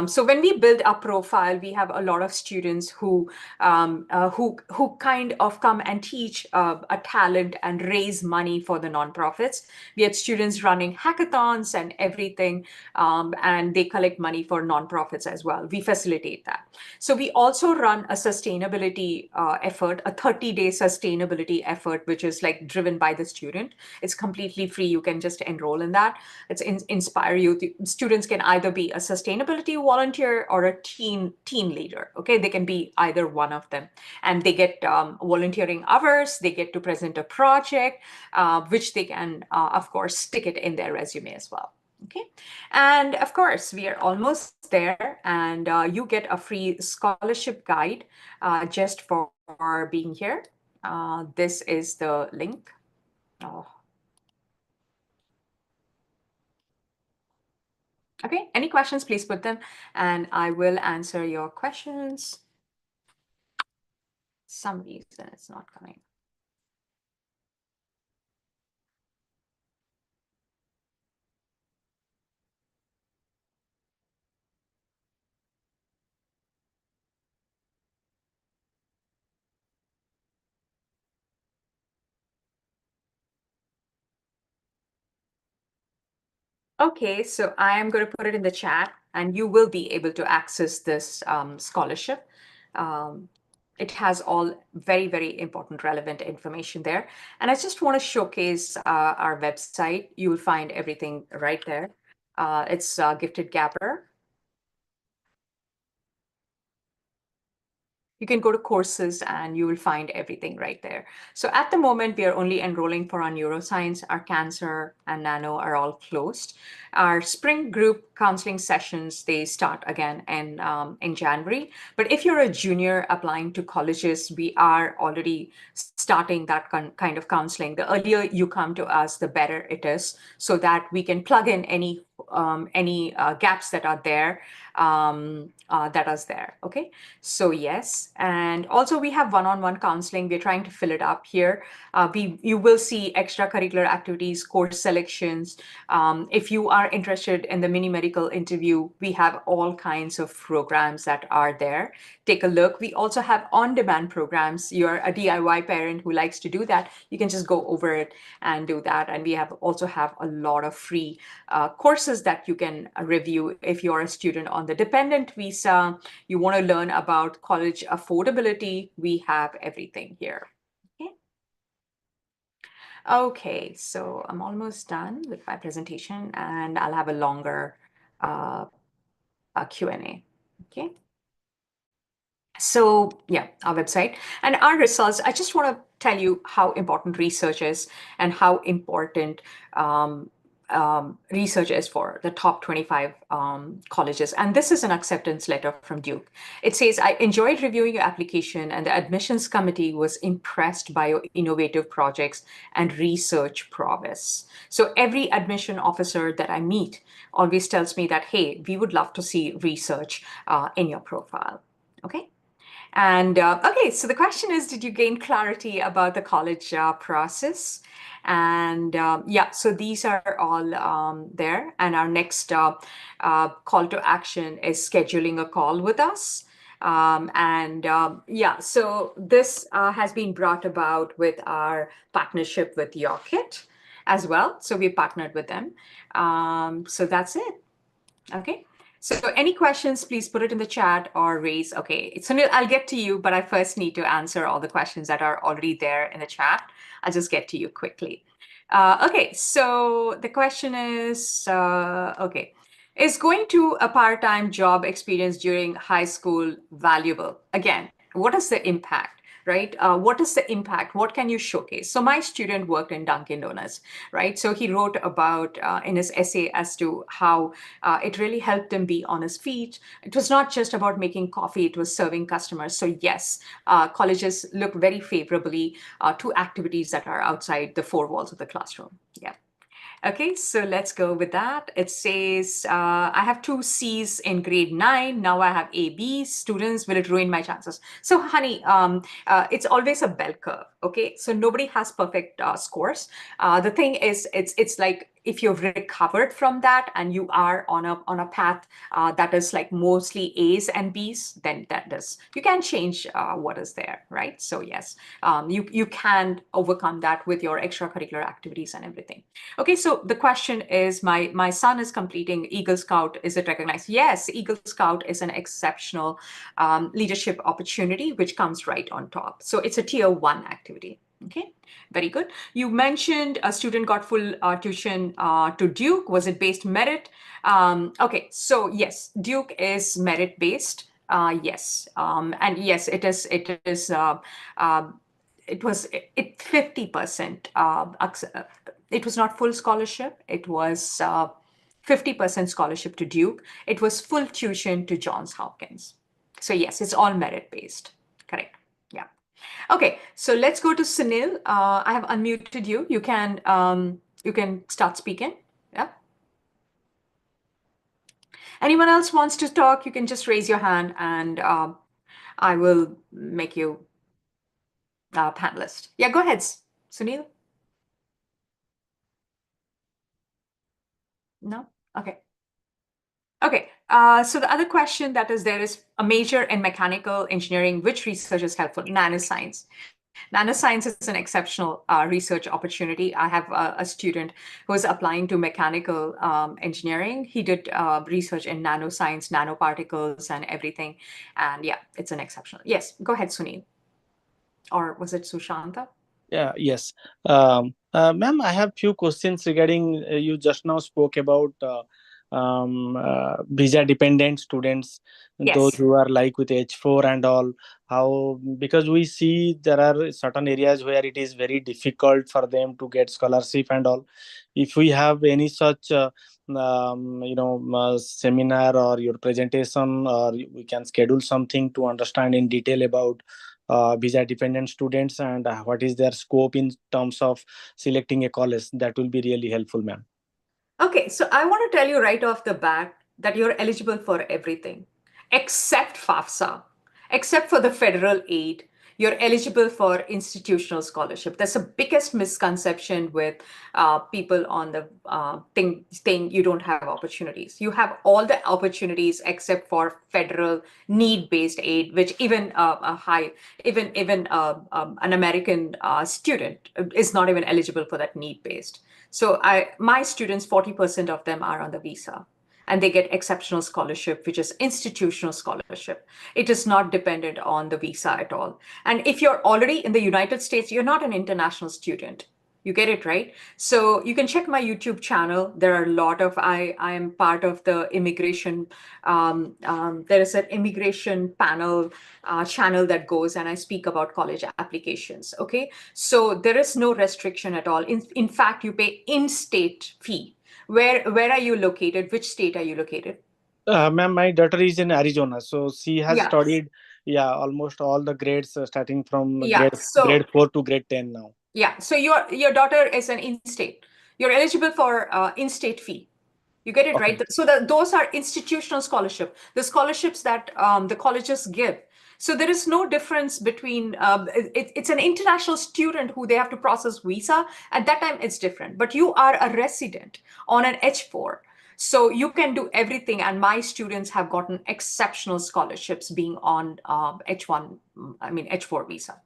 So when we build our profile, we have a lot of students who kind of come and teach a talent and raise money for the nonprofits. We had students running hackathons and everything, and they collect money for nonprofits as well. We facilitate that. So we also run a sustainability effort, a 30-day sustainability effort, which is like driven by the student. It's completely free. You can just enroll in that. It's inspire you. The students can either be a sustainability volunteer or a teen leader. Okay, they can be either one of them, and they get volunteering hours. They get to present a project, which they can, of course, stick it in their resume as well. Okay, and of course, we are almost there, and you get a free scholarship guide just for being here. This is the link. Oh. Okay, any questions, please put them, and I will answer your questions. Some reason it's not coming. Okay, so I am going to put it in the chat, and you will be able to access this scholarship. Um, it has all very, very important, relevant information there. And I just want to showcase our website. You will find everything right there. It's Gifted Gapper. You can go to courses and you will find everything right there. So at the moment, we are only enrolling for our neuroscience, our cancer and nano are all closed. Our spring group counseling sessions, they start again in January. But if you're a junior applying to colleges, we are already starting that kind of counseling. The earlier you come to us, the better it is, so that we can plug in any gaps that are there, okay? So yes, and also we have one-on-one counseling. We're trying to fill it up here. You will see extracurricular activities, course selections. If you are interested in the mini medical interview, we have all kinds of programs that are there. Take a look. We also have on-demand programs. You're a DIY parent who likes to do that, you can just go over it and do that. And we also have a lot of free courses that you can review if you're a student on the dependent visa. You want to learn about college affordability, we have everything here. Okay. Okay, so I'm almost done with my presentation and I'll have a longer uh, Q&A. Okay. So yeah, our website and our results. I just want to tell you how important research is and how important research is for the top 25 colleges. And this is an acceptance letter from Duke. It says, I enjoyed reviewing your application and the admissions committee was impressed by your innovative projects and research prowess. So every admission officer that I meet always tells me that, hey, we would love to see research in your profile. Okay. And okay, so the question is, did you gain clarity about the college process? And yeah, so these are all there. And our next call to action is scheduling a call with us. Yeah, so this has been brought about with our partnership with Yocket as well. So we partnered with them. So that's it. Okay. So any questions, please put it in the chat or raise. Okay, Sunil, I'll get to you, but I first need to answer all the questions that are already there in the chat. I'll just get to you quickly. Okay, so the question is, okay, is going to a part-time job experience during high school valuable? Again, what is the impact? Right? What is the impact? What can you showcase? So my student worked in Dunkin' Donuts, right? So he wrote about in his essay as to how it really helped him be on his feet. It was not just about making coffee, it was serving customers. So yes, colleges look very favorably to activities that are outside the four walls of the classroom. Yeah. Okay, so let's go with that. It says, I have two C's in grade 9. Now I have A, B. Students, will it ruin my chances? So, honey, it's always a bell curve. Okay, so nobody has perfect scores. The thing is, it's like if you've recovered from that and you are on a path that is like mostly A's and B's, then that does you can change what is there, right? So yes, you can overcome that with your extracurricular activities and everything. Okay, so the question is, my son is completing Eagle Scout. Is it recognized? Yes, Eagle Scout is an exceptional leadership opportunity, which comes right on top. So it's a tier 1 activity. Okay, very good. You mentioned a student got full tuition to Duke. Was it based merit? Okay, so yes, Duke is merit based. Yes, and yes, it is. It is. It was it 50%. It was not full scholarship. It was 50% scholarship to Duke. It was full tuition to Johns Hopkins. So yes, it's all merit based. Correct. Yeah. Okay, so let's go to Sunil. I have unmuted you. You can start speaking. Yeah. Anyone else wants to talk? You can just raise your hand, and I will make you panelist. Yeah, go ahead, Sunil. No. Okay. Okay. So the other question that is there is a major in mechanical engineering. Which research is helpful? Nanoscience. Nanoscience is an exceptional research opportunity. I have a student who is applying to mechanical engineering. He did research in nanoscience, nanoparticles, and everything. And yeah, it's an exceptional. Yes, go ahead, Sunil. Or was it Sushanta? Yeah, yes. Ma'am, I have few questions regarding you just now spoke about visa dependent students, those Yes. who are like with H4 and all. How, because we see there are certain areas where it is very difficult for them to get scholarship and all. If we have any such seminar or your presentation, or we can schedule something to understand in detail about visa dependent students and what is their scope in terms of selecting a college, that will be really helpful, ma'am. Okay, so I want to tell you right off the bat that you're eligible for everything except FAFSA, except for the federal aid. You're eligible for institutional scholarship. That's the biggest misconception with people on the thing saying you don't have opportunities. You have all the opportunities except for federal need-based aid, which even an American student is not even eligible for that need-based. So my students, 40% of them are on the visa and they get exceptional scholarship, which is institutional scholarship. It is not dependent on the visa at all. And if you're already in the United States, you're not an international student. You get it, right? So you can check my YouTube channel. There are a lot of I am part of the immigration. There is an immigration panel channel that goes, and I speak about college applications. Okay, so there is no restriction at all. In fact, you pay in-state fee. Where are you located? Which state are you located? Ma'am, my daughter is in Arizona, so she has Yeah, studied, yeah, almost all the grades, starting from yeah. grade 4 to grade 10 now. Yeah, so your daughter is an in-state. You're eligible for in-state fee. You get it Okay. right. So those are institutional scholarship, the scholarships that the colleges give. So there is no difference between it's an international student who they have to process visa. At that time, it's different. But you are a resident on an H4. So you can do everything. And my students have gotten exceptional scholarships being on H1, I mean, H4 visa.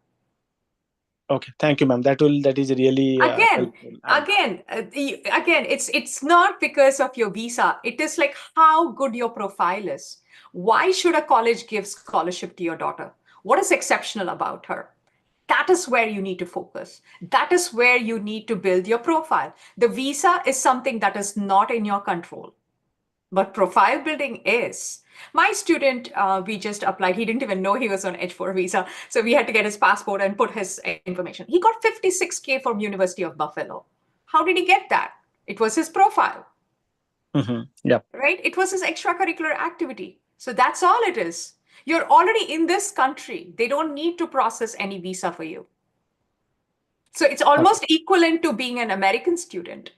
Okay, thank you, ma'am. That is really again helpful. And again, it's not because of your visa. It is like how good your profile is. Why should a college give scholarship to your daughter? What is exceptional about her? That is where you need to focus. That is where you need to build your profile. The visa is something that is not in your control, but profile building is. My student, we just applied. He didn't even know he was on H4 visa. So we had to get his passport and put his information. He got 56K from University of Buffalo. How did he get that? It was his profile, yeah. right? It was his extracurricular activity. So that's all it is. You're already in this country. They don't need to process any visa for you. So it's Okay. almost equivalent to being an American student,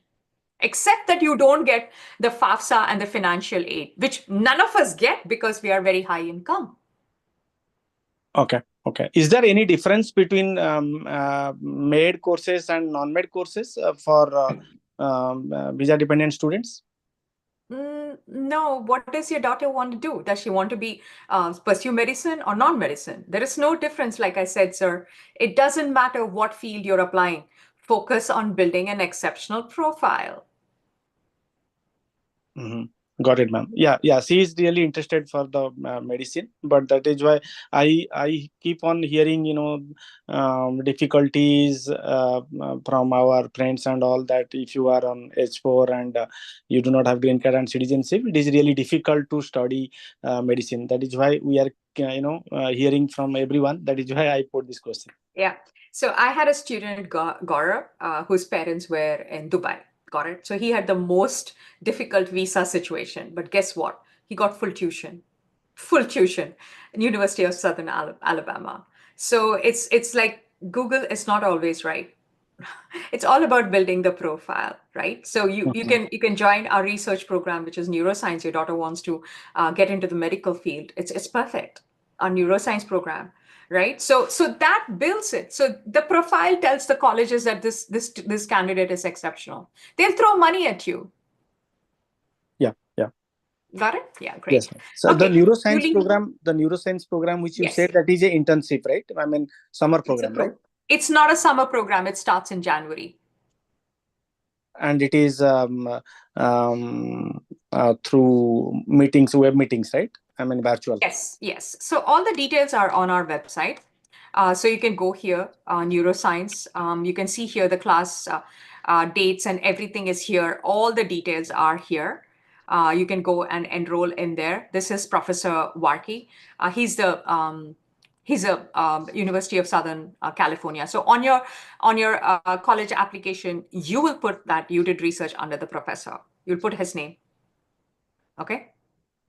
except that you don't get the FAFSA and the financial aid, which none of us get because we are very high income. Okay. Okay. Is there any difference between made courses and non-made courses for visa dependent students? No, what does your daughter want to do? Does she want to be pursue medicine or non-medicine? There is no difference, like I said, sir. It doesn't matter what field you're applying. Focus on building an exceptional profile. Hmm. Got it, ma'am. Yeah, yeah. She is really interested for the medicine, but that is why I keep on hearing, difficulties from our friends and all, that if you are on H4 and you do not have green card and citizenship, it is really difficult to study medicine. That is why we are, hearing from everyone. That is why I put this question. Yeah. So I had a student, Gaurav, whose parents were in Dubai. Got it. So he had the most difficult visa situation. But guess what? He got full tuition in University of Southern Alabama. So it's like Google is not always right. It's all about building the profile, right? So Mhm. you can join our research program, which is neuroscience. Your daughter wants to get into the medical field. It's perfect. Our neuroscience program, right? So that builds it. So the profile tells the colleges that this candidate is exceptional. They'll throw money at you. Yeah, yeah. Got it? Yeah, Yes, great. ma'am. So Okay, Julie. the neuroscience program which you said, Yes, that is a internship, right? I mean, summer it's a program, right? It's not a summer program. It starts in January. And it is through meetings, web meetings, right? I mean, virtual. Yes, yes. So all the details are on our website. So you can go here, neuroscience. You can see here the class dates and everything is here. All the details are here. You can go and enroll in there. This is Professor Warkey. He's a University of Southern California. So on your college application, you will put that you did research under the professor. You'll put his name. Okay.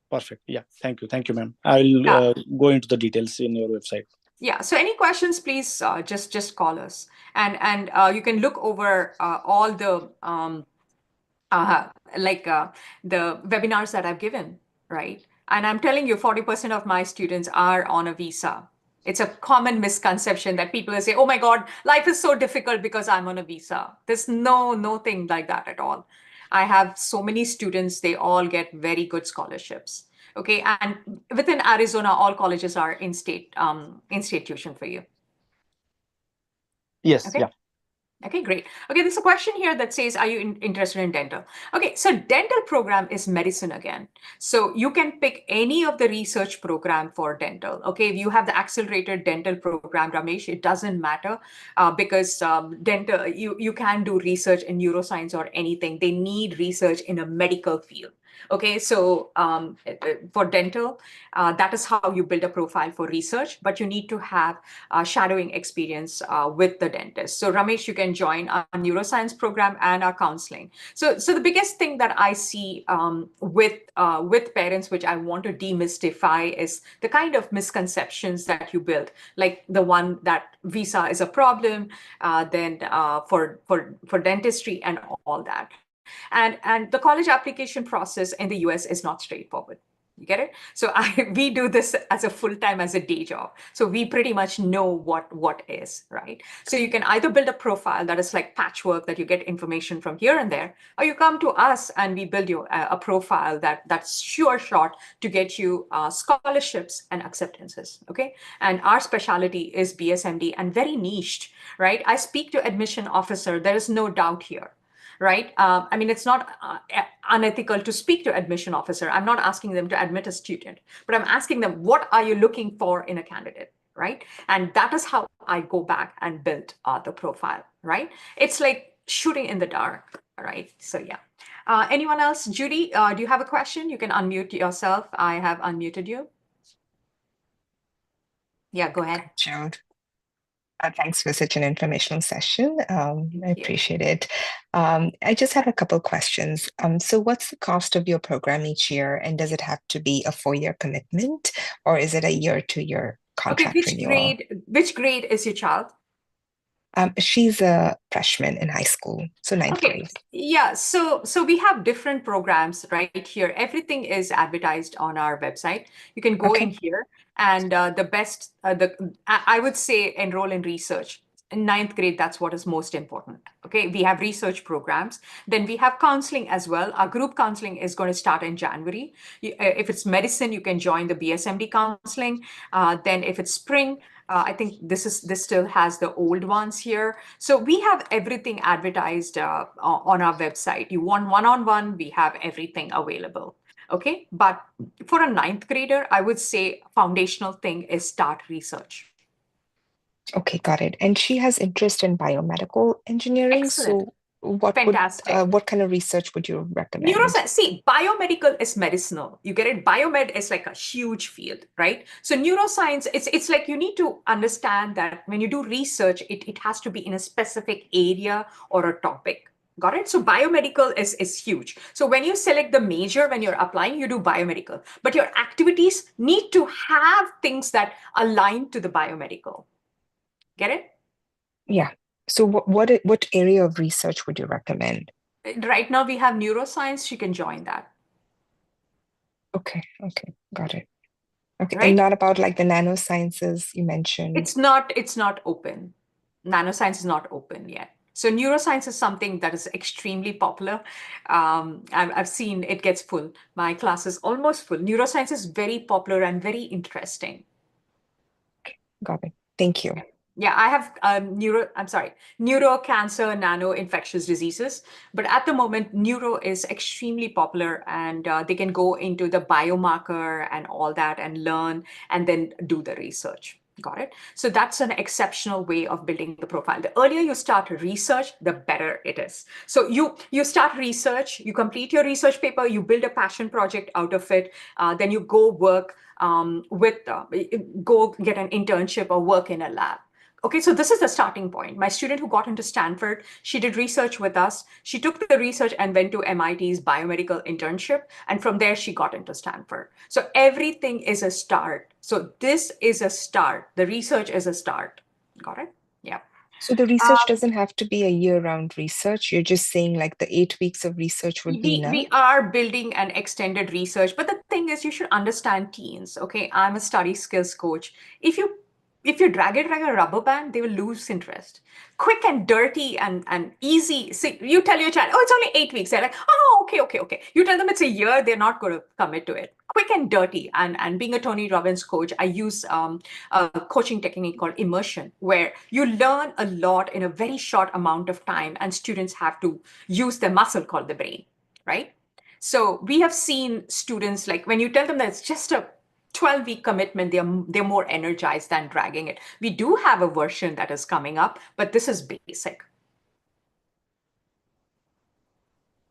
Perfect. Yeah. Thank you, ma'am. I'll Yeah. go into the details in your website. Yeah. So any questions, please just call us, and you can look over all the uh, like the webinars that I've given, right? And I'm telling you, 40% of my students are on a visa. It's a common misconception that people say, "Oh my God, life is so difficult because I'm on a visa." There's no thing like that at all. I have so many students; they all get very good scholarships. Okay, and within Arizona, all colleges are in-state tuition for you. Yes. Okay. Yeah. Okay, great. Okay, there's a question here that says, are you interested in dental? Okay, so dental program is medicine again. So you can pick any of the research program for dental. Okay, if you have the accelerated dental program, Ramesh, it doesn't matter because dental, you can do research in neuroscience or anything. They need research in a medical field. Okay, so for dental, that is how you build a profile for research, but you need to have shadowing experience with the dentist. So Ramesh, you can join our neuroscience program and our counseling. So the biggest thing that I see with parents, which I want to demystify, is the kind of misconceptions that you build, like the one that visa is a problem, then for dentistry and all that. And the college application process in the US is not straightforward. You get it? So we do this as a full time, as a day job. So we pretty much know what is, right? So you can either build a profile that is like patchwork, that you get information from here and there, or you come to us and we build you a profile that's sure shot to get you scholarships and acceptances. Okay, and our specialty is BSMD and very niched, right? I speak to admission officer. There is no doubt here, right? I mean, it's not unethical to speak to admission officer. I'm not asking them to admit a student, but I'm asking them, what are you looking for in a candidate, right? And that is how I go back and build the profile, right? It's like shooting in the dark, right? So yeah. Anyone else? Judy, do you have a question? You can unmute yourself. I have unmuted you. Yeah, go ahead. Jude. Thanks for such an informational session. I Yeah. appreciate it. I just have a couple of questions. So what's the cost of your program each year, and does it have to be a 4-year commitment, or is it a year-to-year Okay, contract renewal? which grade is your child? She's a freshman in high school, so ninth Okay. grade. Yeah, so we have different programs right here. Everything is advertised on our website. You can go in Okay. here and the best I would say enroll in research. In ninth grade, that's what is most important. Okay, we have research programs. Then we have counseling as well. Our group counseling is going to start in January. If it's medicine, you can join the BSMD counseling. Then if it's spring, I think this still has the old ones here. So we have everything advertised on our website. You want one-on-one, we have everything available. Okay, but for a ninth grader, I would say foundational thing is start research. Okay, got it. And she has interest in biomedical engineering. Excellent, So fantastic. what kind of research would you recommend? Neuroscience, see, biomedical is medicinal. You get it? Biomed is like a huge field, right? So neuroscience, it's like you need to understand that when you do research, it has to be in a specific area or a topic. Got it? So biomedical is huge. So when you select the major, when you're applying, you do biomedical. But your activities need to have things that align to the biomedical. Get it? Yeah. So what area of research would you recommend? Right now we have neuroscience. She can join that, Okay, got it. Okay, and right? not about like the nanosciences you mentioned. It's not open. Nanoscience is not open yet. So neuroscience is something that is extremely popular. I've seen it gets full. My class is almost full. Neuroscience is very popular and very interesting. Got it. Thank you. Yeah, I have neuro cancer, nano infectious diseases. But at the moment, neuro is extremely popular and they can go into the biomarker and all that and learn and then do the research. Got it? So that's an exceptional way of building the profile. The earlier you start research, the better it is. So you start research, you complete your research paper, you build a passion project out of it, then you go work go get an internship or work in a lab. Okay, so this is the starting point. My student who got into Stanford, she did research with us. She took the research and went to MIT's biomedical internship. And from there, she got into Stanford. So everything is a start. So this is a start. The research is a start. Got it? Yeah. So the research doesn't have to be a year-round research. You're just saying like the 8 weeks of research would be enough? We are building an extended research, but the thing is, you should understand teens. Okay, I'm a study skills coach. If you drag it like a rubber band, they will lose interest. Quick and dirty and easy. See, you tell your child, oh, it's only 8 weeks. They're like, oh, okay, okay, okay. You tell them it's a year, they're not going to commit to it. Quick and dirty. And being a Tony Robbins coach, I use a coaching technique called immersion, where you learn a lot in a very short amount of time, and students have to use the muscle called the brain, right? So we have seen students, like when you tell them that it's just a 12-week commitment, they're more energized than dragging it. We do have a version that is coming up, but this is basic.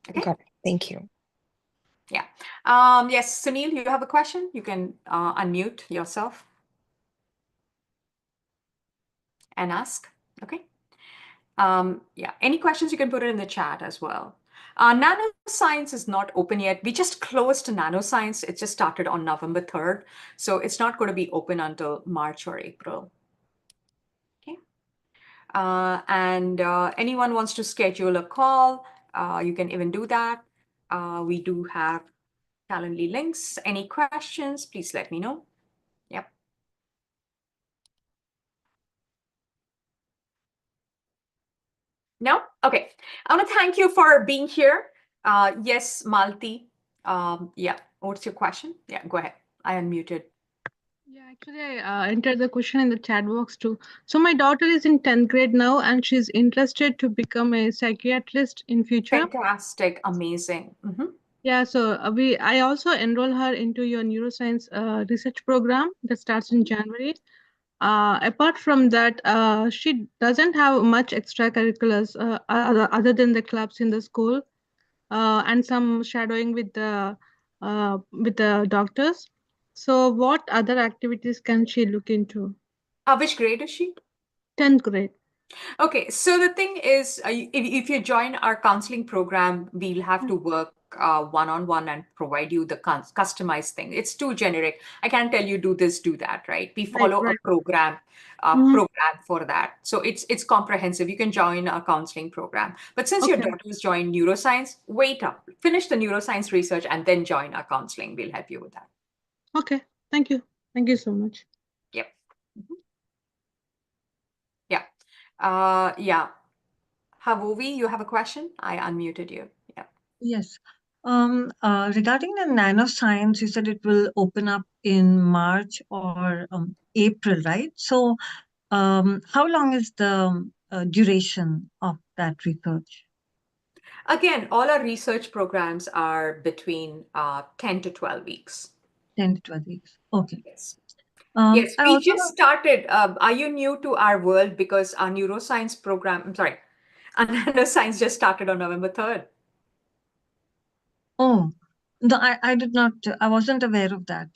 Okay. Got it. Thank you. Yeah. Yes, Sunil, you have a question? You can unmute yourself and ask. Okay. Yeah. Any questions, you can put it in the chat as well. Nanoscience is not open yet. We just closed nanoscience. It just started on November 3rd. So it's not going to be open until March or April. Okay. And anyone wants to schedule a call, you can even do that. We do have Calendly links. Any questions, please let me know. Yep. No? Okay. I want to thank you for being here. Yes, Malti. Yeah. What's your question? Yeah, go ahead. I unmuted. Yeah, actually, I entered the question in the chat box too. So my daughter is in 10th grade now, and she's interested to become a psychiatrist in future. Fantastic. Amazing. Yeah, so I also enroll her into your neuroscience research program that starts in January. Apart from that, she doesn't have much extracurriculars other than the clubs in the school and some shadowing with the doctors. So, what other activities can she look into? Which grade is she? 10th grade. Okay, so the thing is, if you join our counseling program, we'll have to work one-on-one and provide you the customized thing. It's too generic. I can't tell you do this, do that, right? We Right, follow a right. Mhm. program for that. So it's comprehensive. You can join our counseling program. But since your Okay, daughter's joined neuroscience, wait up, finish the neuroscience research and then join our counseling. We'll help you with that. okay. Thank you. Thank you so much. Yep. Mhm. Yeah. Yeah. Havovi, you have a question? I unmuted you. Yeah. Yes. Regarding the nanoscience, you said it will open up in March or April, right? So, how long is the duration of that research? Again, all our research programs are between 10 to 12 weeks. 10 to 12 weeks. Okay. Yes. Um, Yes, I we also just started. Are you new to our world? Because our neuroscience program, I'm sorry, our nanoscience just started on November 3rd. Oh, no, I did not, I wasn't aware of that.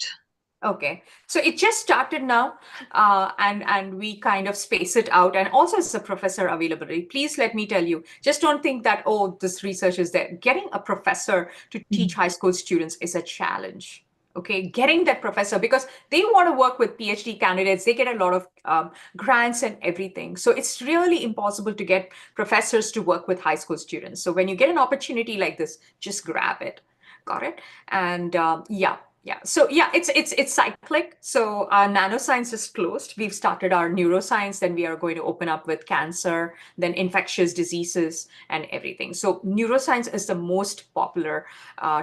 Okay, so it just started now, and we kind of space it out, and also it's a professor availability. Please let me tell you, just don't think that, oh, this research is there. Getting a professor to teach high school students is a challenge. Okay, getting that professor, because they want to work with PhD candidates, they get a lot of grants and everything. So it's really impossible to get professors to work with high school students. So when you get an opportunity like this, just grab it. Got it? And yeah. Yeah. So yeah, it's cyclic. So our nanoscience is closed. We've started our neuroscience, then we are going to open up with cancer, then infectious diseases and everything. So neuroscience is the most popular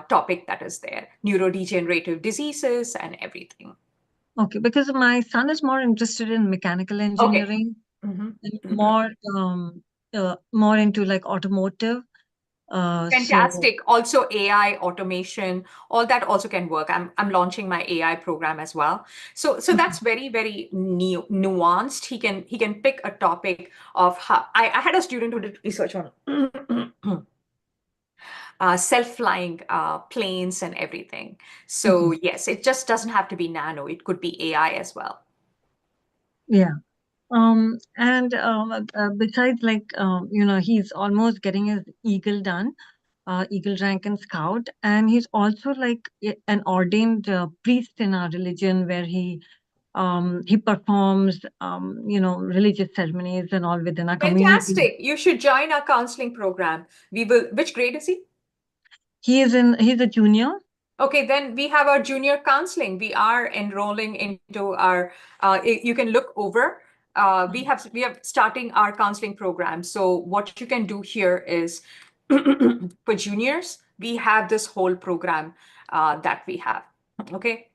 topic that is there. Neurodegenerative diseases and everything. Okay, because my son is more interested in mechanical Okay. engineering. Mhm, and mhm. more into like automotive. So Fantastic. Also AI automation, all that also can work. I'm launching my AI program as well. So okay. that's very, very nuanced. He can pick a topic of how I had a student who did research on self-flying planes and everything. So Mhm. yes, it just doesn't have to be nano. It could be AI as well. Yeah. And besides, like, he's almost getting his Eagle done, Eagle rank and Scout, and he's also like an ordained priest in our religion, where he performs, religious ceremonies and all within our community. Fantastic. You should join our counseling program. We will, which grade is he? He's a junior. Okay, then we have our junior counseling. We are enrolling into our, you can look over. We have starting our counseling program. So what you can do here is for juniors, we have this whole program that we have. Okay.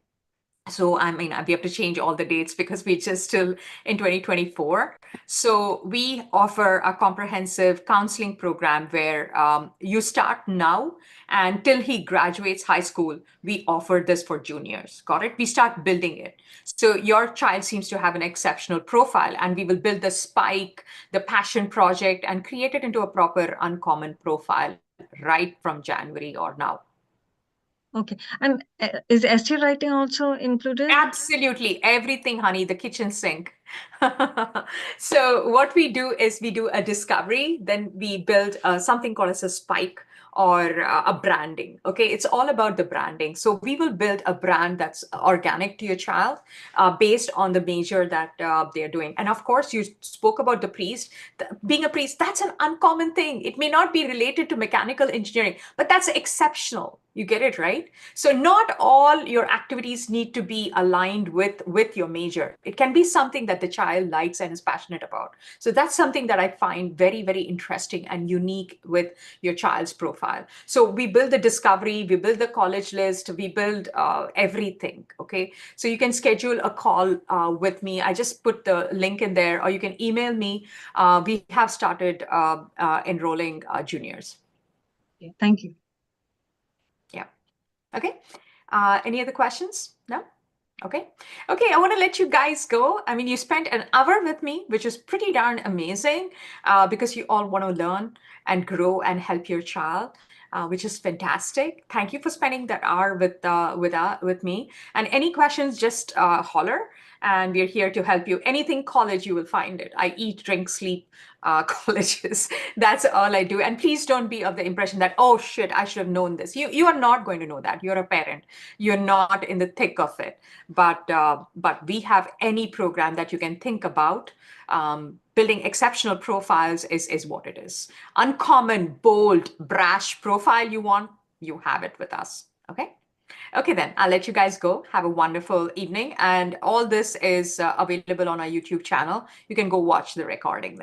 So I mean, we have to change all the dates because we're just still in 2024. So we offer a comprehensive counseling program where you start now and till he graduates high school, we offer this for juniors. Got it? We start building it. So your child seems to have an exceptional profile, and we will build the spike, the passion project, and create it into a proper uncommon profile right from January or now. Okay. And is essay writing also included? Absolutely. Everything, honey, the kitchen sink. So what we do is we do a discovery, then we build something called as a spike or a branding. Okay, it's all about the branding. So we will build a brand that's organic to your child based on the major that they're doing. And of course, you spoke about the priest. Being a priest, that's an uncommon thing. It may not be related to mechanical engineering, but that's exceptional. You get it, right? So not all your activities need to be aligned with your major. It can be something that the child likes and is passionate about. So that's something that I find very, very interesting and unique with your child's profile. So we build the discovery, we build the college list, we build everything. Okay. So you can schedule a call with me. I just put the link in there, or you can email me. We have started enrolling juniors. Okay, thank you. Yeah. Okay. Any other questions? No? Okay. Okay, I want to let you guys go. I mean, you spent an hour with me, which is pretty darn amazing because you all want to learn and grow and help your child. Which is fantastic. Thank you for spending that hour with me. And any questions, just holler, and we're here to help you. Anything college, you will find it. I eat, drink, sleep, colleges. That's all I do. And please don't be of the impression that, oh shit, I should have known this. You are not going to know that. You're a parent. You're not in the thick of it. But we have any program that you can think about. Building exceptional profiles is what it is. Uncommon, bold, brash profile you want, you have it with us. Okay. Okay, then I'll let you guys go. Have a wonderful evening. And all this is available on our YouTube channel. You can go watch the recording.